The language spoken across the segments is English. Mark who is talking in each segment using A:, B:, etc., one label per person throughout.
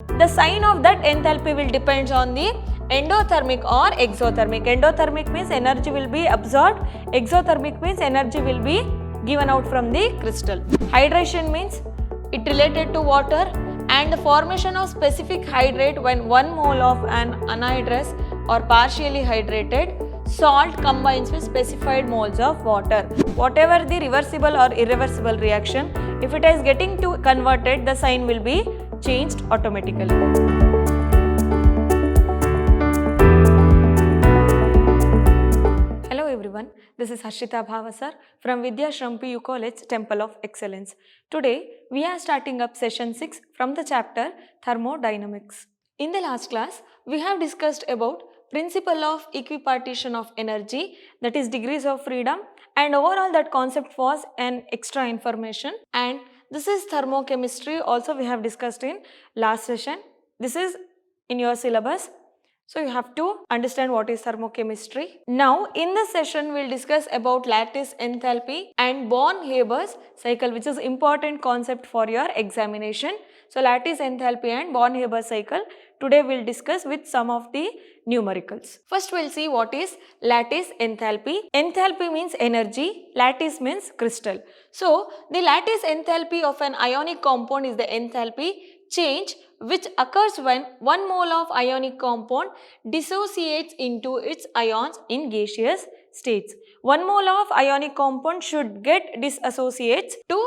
A: The sign of that enthalpy will depend on the endothermic or exothermic. Endothermic means energy will be absorbed, exothermic means energy will be given out from the crystal. Hydration means it related to water, and the formation of specific hydrate when 1 mole of an anhydrous or partially hydrated salt combines with specified moles of water. Whatever the reversible or irreversible reaction, if it is getting to converted, the sign will be changed automatically. Hello everyone, this is Harshita Bhavasar from Vidhyaashram PU College, Temple of Excellence. Today we are starting up session 6 from the chapter Thermodynamics. In the last class, we have discussed about principle of equipartition of energy, that is degrees of freedom, and overall that concept was an extra information, and this is thermochemistry also we have discussed in last session. This is in your syllabus. So you have to understand what is thermochemistry. Now in this session we will discuss about lattice enthalpy and Born-Haber's cycle, which is important concept for your examination. So lattice enthalpy and Born-Haber cycle today we will discuss with some of the numericals. First we will see what is lattice enthalpy. Enthalpy means energy, lattice means crystal. So the lattice enthalpy of an ionic compound is the enthalpy change which occurs when 1 mole of ionic compound dissociates into its ions in gaseous states. 1 mole of ionic compound should get dissociates to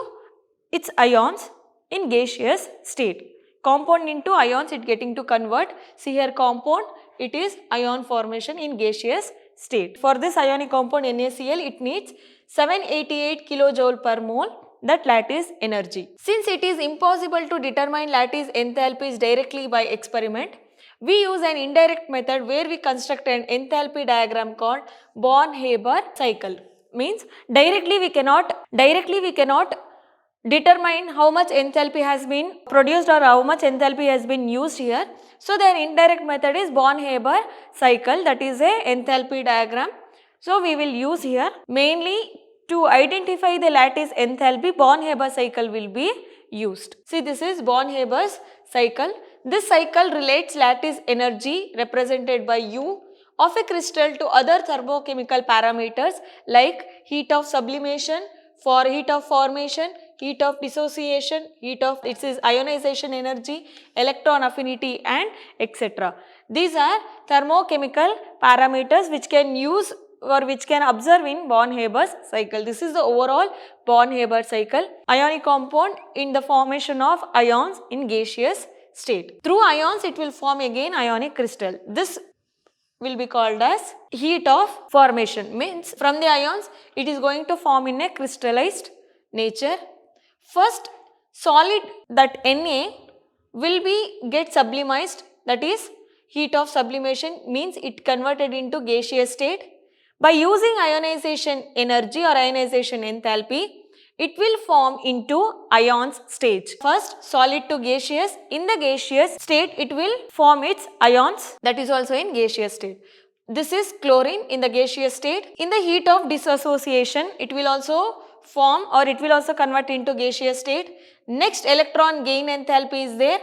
A: its ions in gaseous state. Compound into ions it getting to convert. See here compound, it is ion formation in gaseous state. For this ionic compound NaCl it needs 788 kilojoule per mole, that lattice energy. Since it is impossible to determine lattice enthalpies directly by experiment, we use an indirect method where we construct an enthalpy diagram called Born-Haber cycle. Means directly we cannot determine how much enthalpy has been produced or how much enthalpy has been used here. So the indirect method is Born-Haber cycle, that is a enthalpy diagram. So we will use here mainly to identify the lattice enthalpy. Born-Haber cycle will be used. See, this is Born-Haber's cycle. This cycle relates lattice energy represented by U of a crystal to other thermochemical parameters like heat of sublimation, for heat of formation, heat of dissociation, heat of its ionization energy, electron affinity, and etc. These are thermochemical parameters which can use or which can observe in Born-Haber's cycle. This is the overall Born-Haber cycle. Ionic compound in the formation of ions in gaseous state. Through ions it will form again ionic crystal. This will be called as heat of formation, means from the ions it is going to form in a crystallized nature. First solid, that Na, will be get sublimized, that is heat of sublimation means it converted into gaseous state. By using ionization energy or ionization enthalpy, it will form into ions stage. First solid to gaseous, in the gaseous state it will form its ions, that is also in gaseous state. This is chlorine in the gaseous state. In the heat of dissociation it will also form or it will also convert into gaseous state. Next electron gain enthalpy is there.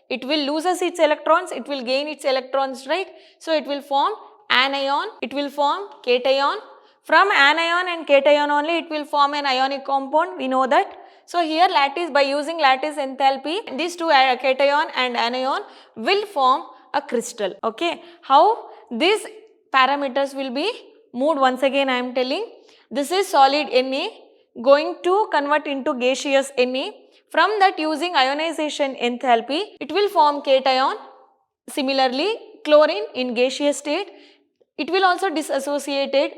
A: It will loses its electrons, it will gain its electrons, right? So it will form anion, it will form cation. From anion and cation only it will form an ionic compound, we know that. So here lattice, by using lattice enthalpy, these two cation and anion will form a crystal. Okay, how these parameters will be moved, once again I am telling. This is solid Na going to convert into gaseous Na. From that, using ionization enthalpy it will form cation. Similarly chlorine in gaseous state, it will also dissociated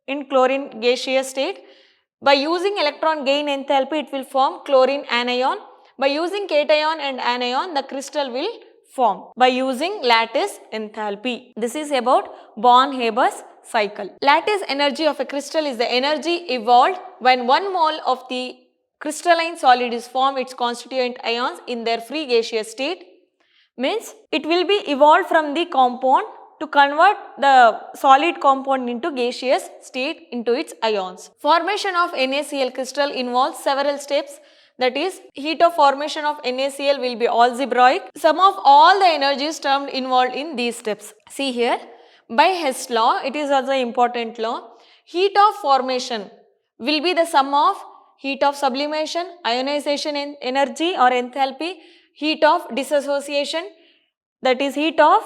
A: in chlorine gaseous state. By using electron gain enthalpy it will form chlorine anion. By using cation and anion the crystal will form by using lattice enthalpy. This is about Born-Haber's cycle. Lattice energy of a crystal is the energy evolved when 1 mole of the crystalline solid is formed its constituent ions in their free gaseous state. Means it will be evolved from the compound to convert the solid compound into gaseous state into its ions. Formation of NaCl crystal involves several steps. that is heat of formation of NaCl will be algebraic. Sum of all the energies termed involved in these steps. See here, by Hess law, it is also important law, heat of formation will be the sum of heat of sublimation, ionization energy or enthalpy, heat of dissociation, that is heat of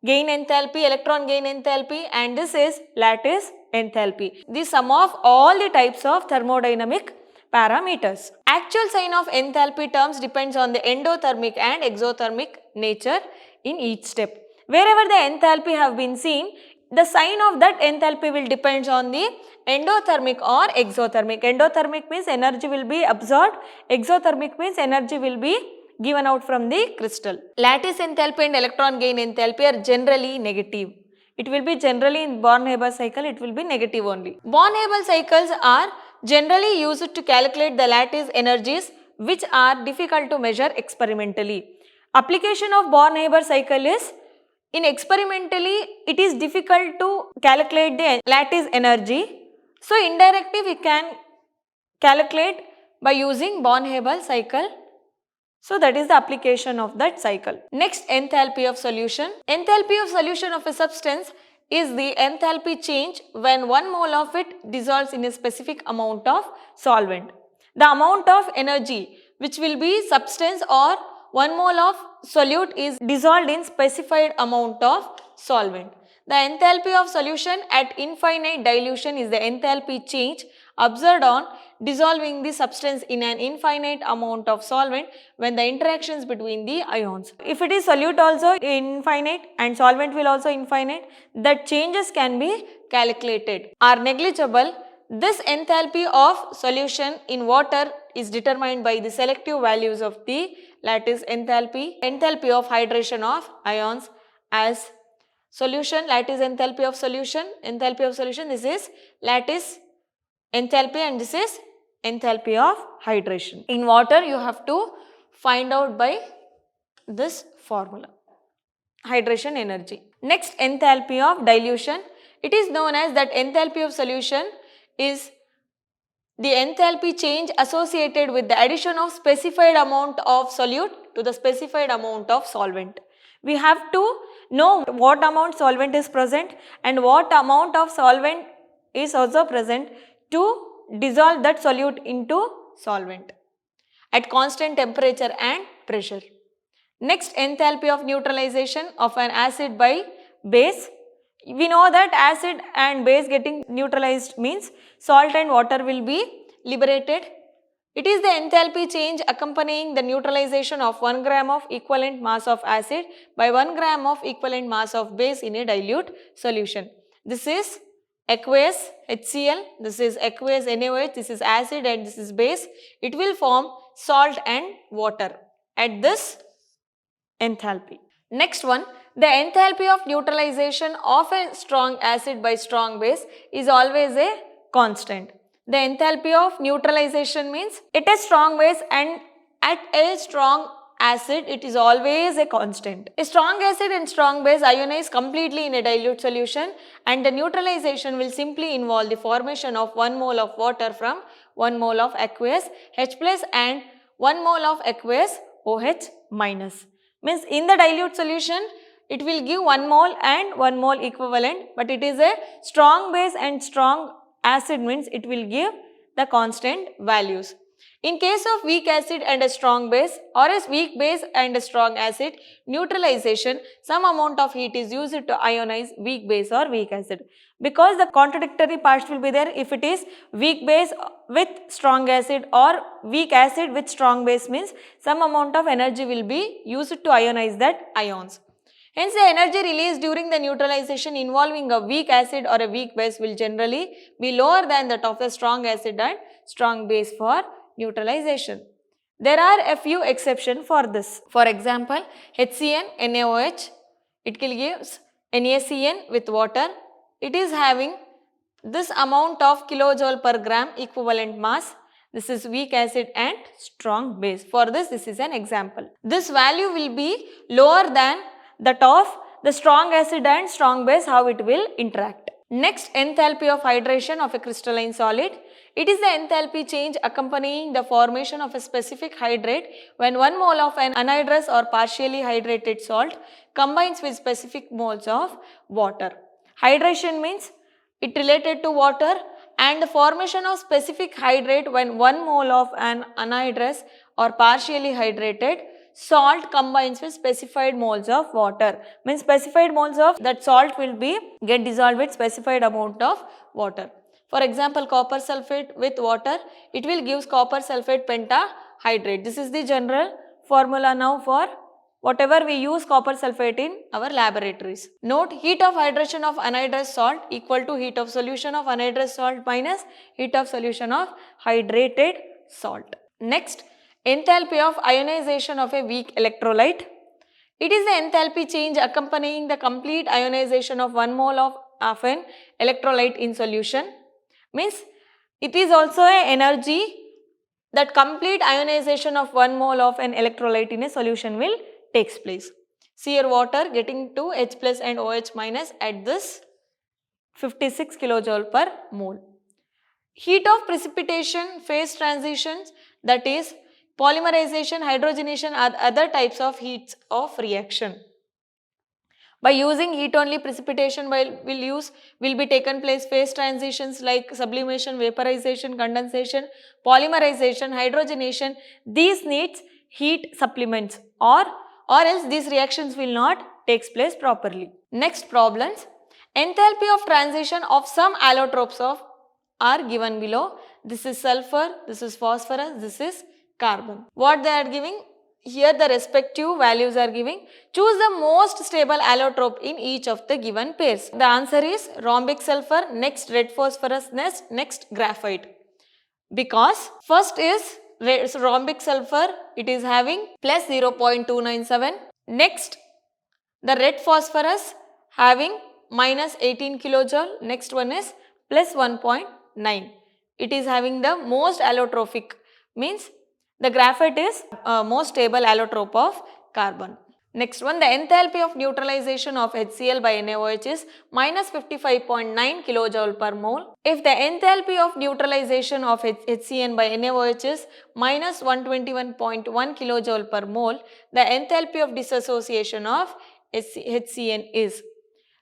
A: gain enthalpy, electron gain enthalpy, and this is lattice enthalpy. The sum of all the types of thermodynamic parameters. Actual sign of enthalpy terms depends on the endothermic and exothermic nature in each step. Wherever the enthalpy have been seen, the sign of that enthalpy will depends on the endothermic or exothermic. Endothermic means energy will be absorbed, exothermic means energy will be given out from the crystal. Lattice enthalpy and electron gain enthalpy are generally negative. It will be generally in Born-Haber cycle, it will be negative only. Born-Haber cycles are generally used to calculate the lattice energies which are difficult to measure experimentally. Application of Born-Haber cycle is, in experimentally it is difficult to calculate the lattice energy. So indirectly we can calculate by using Born-Haber cycle. So that is the application of that cycle. Next, enthalpy of solution. Enthalpy of solution of a substance is the enthalpy change when 1 mole of it dissolves in a specific amount of solvent. The amount of energy which will be substance or 1 mole of solute is dissolved in specified amount of solvent. The enthalpy of solution at infinite dilution is the enthalpy change observed on dissolving the substance in an infinite amount of solvent when the interactions between the ions. If it is solute also infinite and solvent will also infinite, the changes can be calculated. Are negligible. This enthalpy of solution in water is determined by the selective values of the lattice enthalpy, enthalpy of hydration of ions as solution, lattice enthalpy of solution, this is lattice enthalpy and this is enthalpy of hydration. In water you have to find out by this formula, hydration energy. Next, enthalpy of dilution. It is known as that enthalpy of solution is the enthalpy change associated with the addition of specified amount of solute to the specified amount of solvent. We have to know what amount solvent is present and what amount of solvent is also present to dissolve that solute into solvent at constant temperature and pressure. Next, enthalpy of neutralization of an acid by base. We know that acid and base getting neutralized means salt and water will be liberated. It is the enthalpy change accompanying the neutralization of 1 gram of equivalent mass of acid by 1 gram of equivalent mass of base in a dilute solution. This is aqueous HCl, this is aqueous NaOH, this is acid and this is base. It will form salt and water at this enthalpy. Next one, the enthalpy of neutralization of a strong acid by strong base is always a constant. The enthalpy of neutralization means at a strong base and at a strong acid it is always a constant. A strong acid and strong base ionize completely in a dilute solution and the neutralization will simply involve the formation of 1 mole of water from 1 mole of aqueous H plus and 1 mole of aqueous OH minus. Means in the dilute solution it will give 1 mole and 1 mole equivalent, but it is a strong base and strong acid means it will give the constant values. In case of weak acid and a strong base or a weak base and a strong acid, neutralization, some amount of heat is used to ionize weak base or weak acid. Because the contradictory parts will be there, if it is weak base with strong acid or weak acid with strong base means some amount of energy will be used to ionize that ions. Hence, the energy released during the neutralization involving a weak acid or a weak base will generally be lower than that of a strong acid and strong base for neutralization. There are a few exceptions for this. For example, HCN, NaOH, it will give NaCN with water. It is having this amount of kilojoule per gram equivalent mass. This is weak acid and strong base. For this is an example. This value will be lower than that of the strong acid and strong base, how it will interact. Next, enthalpy of hydration of a crystalline solid. It is the enthalpy change accompanying the formation of a specific hydrate when 1 mole of an anhydrous or partially hydrated salt combines with specific moles of water. Hydration means it related to water, and the formation of specific hydrate when 1 mole of an anhydrous or partially hydrated salt combines with specified moles of water. Means specified moles of that salt will be get dissolved with specified amount of water. For example, copper sulfate with water, it will give copper sulfate pentahydrate. This is the general formula now for whatever we use copper sulfate in our laboratories. Note, heat of hydration of anhydrous salt equal to heat of solution of anhydrous salt minus heat of solution of hydrated salt. Next, enthalpy of ionization of a weak electrolyte. It is the enthalpy change accompanying the complete ionization of 1 mole of an electrolyte in solution. Means it is also an energy that complete ionization of 1 mole of an electrolyte in a solution will takes place. See here, water getting to H plus and OH minus at this 56 kilojoule per mole. Heat of precipitation, phase transitions, that is polymerization, hydrogenation are other types of heats of reaction. By using heat only, precipitation will be taken place phase transitions like sublimation, vaporization, condensation, polymerization, hydrogenation. These needs heat supplements or else these reactions will not take place properly. Next problems. Enthalpy of transition of some allotropes are given below. This is sulfur, this is phosphorus, this is carbon. What they are giving? Here the respective values are giving. Choose the most stable allotrope in each of the given pairs. The answer is rhombic sulfur, next red phosphorus, next graphite. Because first is rhombic sulfur, it is having plus 0.297. Next, the red phosphorus having minus 18 kilojoule. Next one is plus 1.9. It is having the most allotrophic, means the graphite is most stable allotrope of carbon. Next one, the enthalpy of neutralization of HCl by NaOH is minus 55.9 kilojoule per mole. If the enthalpy of neutralization of HCN by NaOH is minus 121.1 kilojoule per mole, the enthalpy of dissociation of HCN is.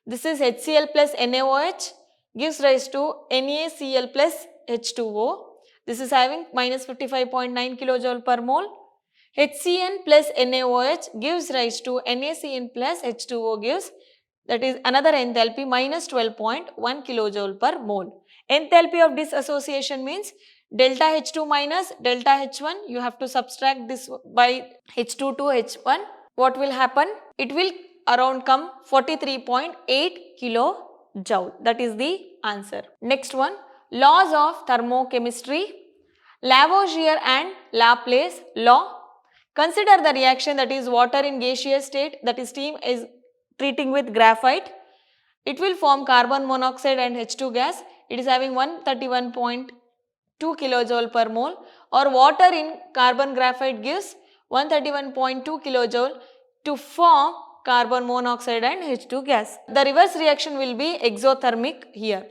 A: This is HCl plus NaOH gives rise to NaCl plus H2O. This is having minus 55.9 kilojoule per mole. HCN plus NaOH gives rise to NaCN plus H2O gives, that is another enthalpy minus 12.1 kilojoule per mole. Enthalpy of dissociation means delta H2 minus delta H1. You have to subtract this by H2 to H1. What will happen? It will around come 43.8 kilojoule. That is the answer. Next one, laws of thermochemistry. Lavoisier and Laplace law. Consider the reaction, that is water in gaseous state, that is steam is treating with graphite. It will form carbon monoxide and H2 gas. It is having 131.2 kilojoule per mole, or water in carbon graphite gives 131.2 kilojoule to form carbon monoxide and H2 gas. The reverse reaction will be exothermic here.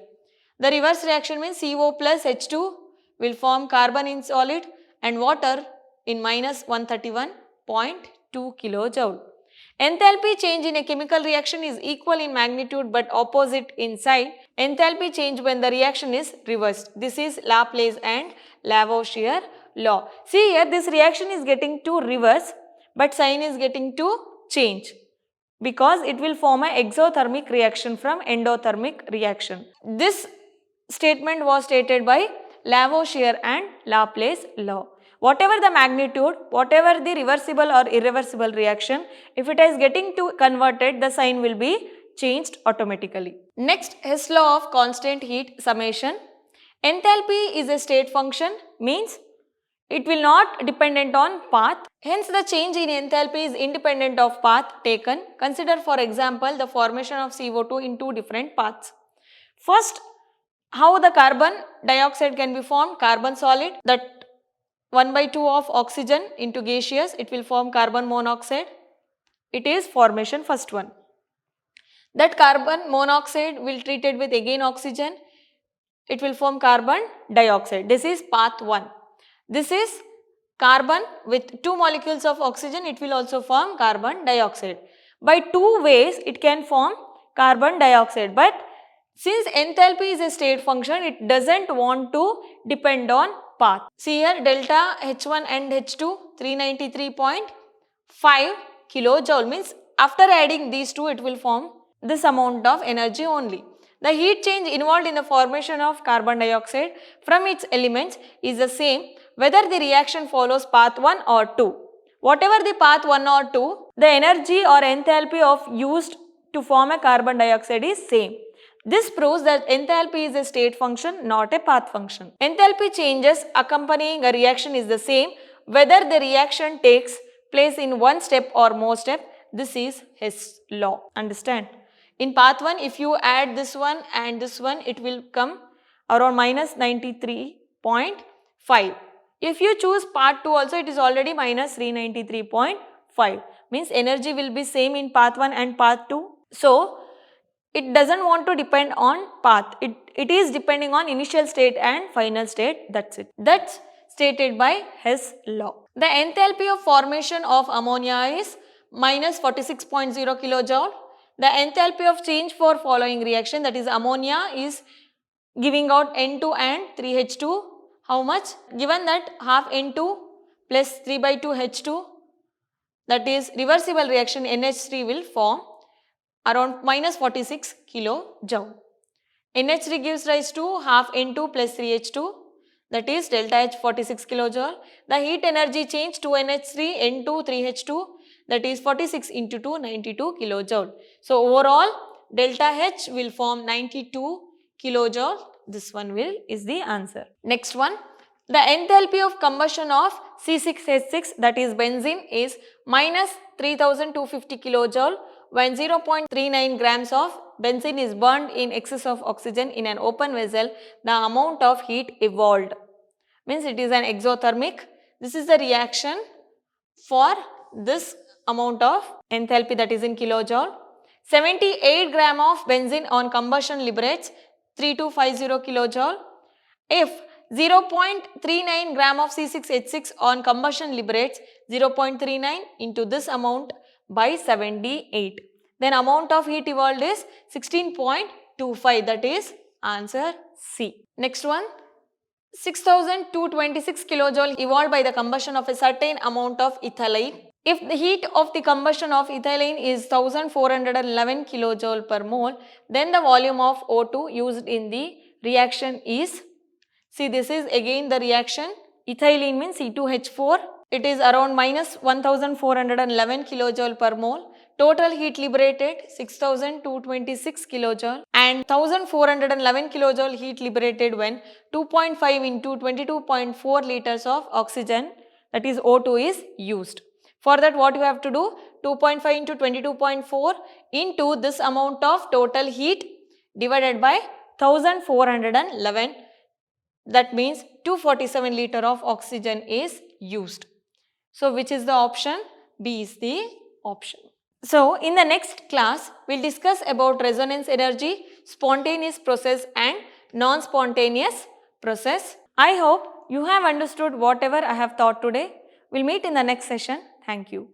A: The reverse reaction means CO plus H2 will form carbon in solid and water in minus 131.2 kilojoule. Enthalpy change in a chemical reaction is equal in magnitude but opposite in sign. Enthalpy change when the reaction is reversed. This is Laplace and Lavoisier law. See here, this reaction is getting to reverse but sign is getting to change, because it will form an exothermic reaction from endothermic reaction. This statement was stated by Lavoisier and Laplace law. Whatever the magnitude, whatever the reversible or irreversible reaction, if it is getting to converted, the sign will be changed automatically. Next, Hess law of constant heat summation. Enthalpy is a state function, means it will not dependent on path. Hence, the change in enthalpy is independent of path taken. Consider for example the formation of CO2 in two different paths. First, how the carbon dioxide can be formed? Carbon solid, that 1/2 of oxygen into gaseous, it will form carbon monoxide. It is formation first one. That carbon monoxide will treated with again oxygen. it will form carbon dioxide. This is path 1. This is carbon with 2 molecules of oxygen, it will also form carbon dioxide. By 2 ways it can form carbon dioxide, but since enthalpy is a state function, it doesn't want to depend on path. See here, delta H1 and H2 393.5 kilojoule means after adding these two it will form this amount of energy only. The heat change involved in the formation of carbon dioxide from its elements is the same whether the reaction follows path 1 or 2. Whatever the path 1 or 2, the energy or enthalpy of used to form a carbon dioxide is same. This proves that enthalpy is a state function, not a path function. Enthalpy changes accompanying a reaction is the same whether the reaction takes place in one step or more steps. This is Hess law. Understand? In path 1, if you add this one and this one, it will come around minus 93.5. If you choose part 2 also, it is already minus 393.5. Means energy will be same in path 1 and path 2. So, it doesn't want to depend on path. It is depending on initial state and final state. That's it. That's stated by Hess law. The enthalpy of formation of ammonia is minus 46.0 kilojoule. The enthalpy of change for following reaction, that is ammonia, is giving out N2 and 3H2. How much? Given that half N2 plus 3 by 2 H2, that is reversible reaction NH3 will form around minus 46 kilojoule. NH3 gives rise to half N2 plus 3H2, that is delta H 46 kilojoule. The heat energy change 2NH3 N2 3H2, that is 46 into 2 92 kilojoule. So overall delta H will form 92 kilojoule. This one is the answer. Next one, the enthalpy of combustion of C6H6, that is benzene, is minus 3250 kilojoule when 0.39 grams of benzene is burned in excess of oxygen in an open vessel. The amount of heat evolved means it is an exothermic. This is the reaction for this amount of enthalpy, that is in kilojoule. 78 gram of benzene on combustion liberates 3250 kilojoule. If 0.39 gram of C6H6 on combustion liberates 0.39 into this amount by 78, then amount of heat evolved is 16.25, that is answer C. Next one, 6226 kilojoule evolved by the combustion of a certain amount of ethylene. If the heat of the combustion of ethylene is 1411 kilojoule per mole, then the volume of O2 used in the reaction is, see this is again the reaction, ethylene means C2H4, it is around minus 1411 kilojoule per mole. Total heat liberated 6226 kilojoule and 1411 kilojoule heat liberated when 2.5 into 22.4 liters of oxygen, that is O2, is used. For that what you have to do, 2.5 into 22.4 into this amount of total heat divided by 1411, that means 247 liter of oxygen is used. So which is the option? B is the option. So in the next class, we will discuss about resonance energy, spontaneous process and non-spontaneous process. I hope you have understood whatever I have taught today. We will meet in the next session. Thank you.